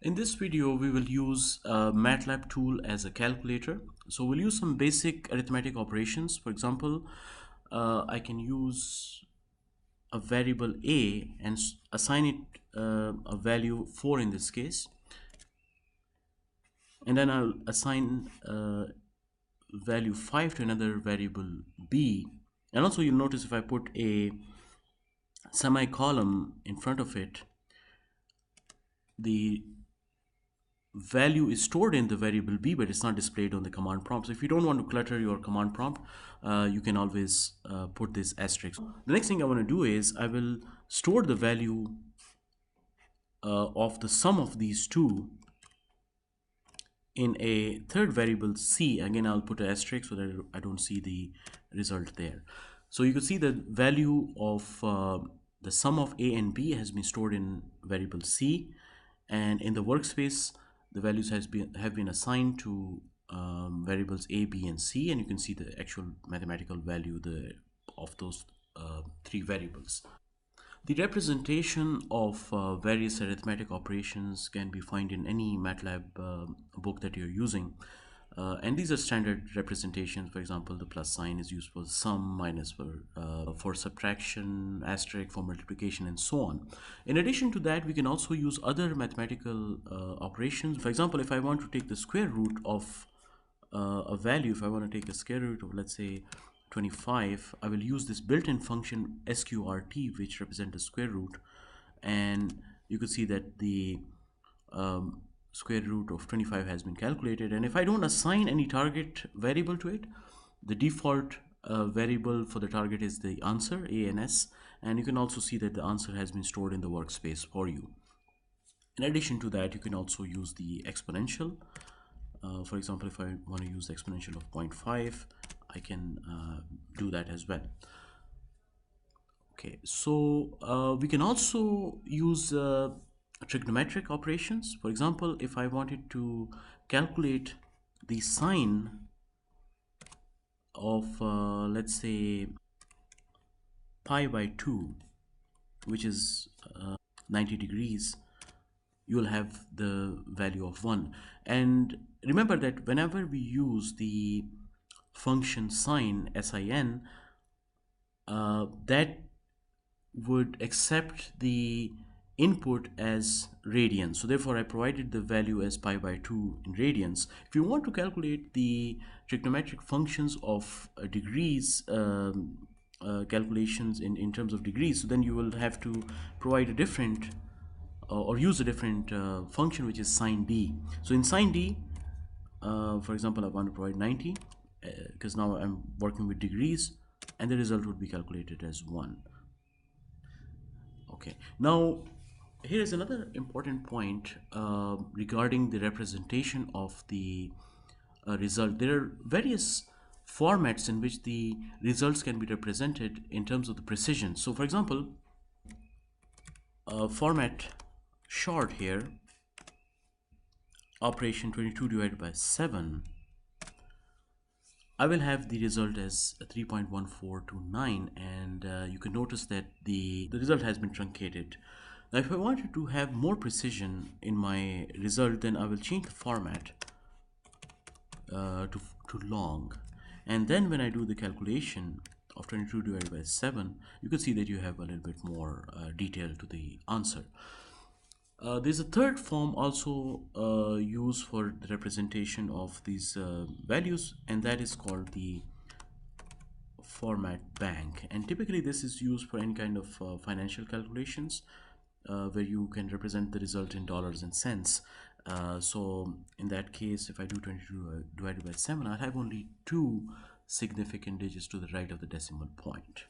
In this video, we will use a MATLAB tool as a calculator. So we'll use some basic arithmetic operations. For example, I can use a variable a and assign it a value 4 in this case. And then I'll assign value 5 to another variable b. And also you'll notice if I put a semicolon in front of it, the value is stored in the variable b, but it's not displayed on the command prompt. So if you don't want to clutter your command prompt, you can always put this asterisk. The next thing I want to do is I will store the value of the sum of these two in a third variable c. Again, I'll put an asterisk so that I don't see the result there. So you can see the value of the sum of a and b has been stored in variable c, and in the workspace the values have been assigned to variables a, b, and c, and you can see the actual mathematical value of those three variables. The representation of various arithmetic operations can be found in any MATLAB book that you're using. And these are standard representations. For example, the plus sign is used for sum, minus for subtraction, asterisk for multiplication, and so on. In addition to that, we can also use other mathematical operations. For example, if I want to take the square root of a value, if I want to take a square root of, let's say, 25, I will use this built-in function sqrt, which represents the square root, and you could see that the square root of 25 has been calculated. And if I don't assign any target variable to it, the default variable for the target is the answer, ans, and you can also see that the answer has been stored in the workspace for you. In addition to that, you can also use the exponential. For example, if I want to use the exponential of 0.5, I can do that as well. Okay, so we can also use trigonometric operations. For example, if I wanted to calculate the sine of let's say pi by 2, which is 90 degrees, you will have the value of 1. And remember that whenever we use the function sin, sin, that would accept the input as radians. So therefore I provided the value as pi by 2 in radians. If you want to calculate the trigonometric functions of degrees, calculations in terms of degrees, so then you will have to provide a different or use a different function, which is sin d. So in sin d, for example, I want to provide 90 because now I'm working with degrees, and the result would be calculated as 1. Okay, now here is another important point regarding the representation of the result. There are various formats in which the results can be represented in terms of the precision. So for example, format short here, operation 22 divided by 7, I will have the result as 3.1429, and you can notice that the result has been truncated. Now if I wanted to have more precision in my result, then I will change the format to long, and then when I do the calculation of 22 divided by 7, you can see that you have a little bit more detail to the answer. There's a third form also used for the representation of these values, and that is called the format bank. And typically this is used for any kind of financial calculations where you can represent the result in dollars and cents. So in that case, if I do 22 divided by 7, I have only 2 significant digits to the right of the decimal point.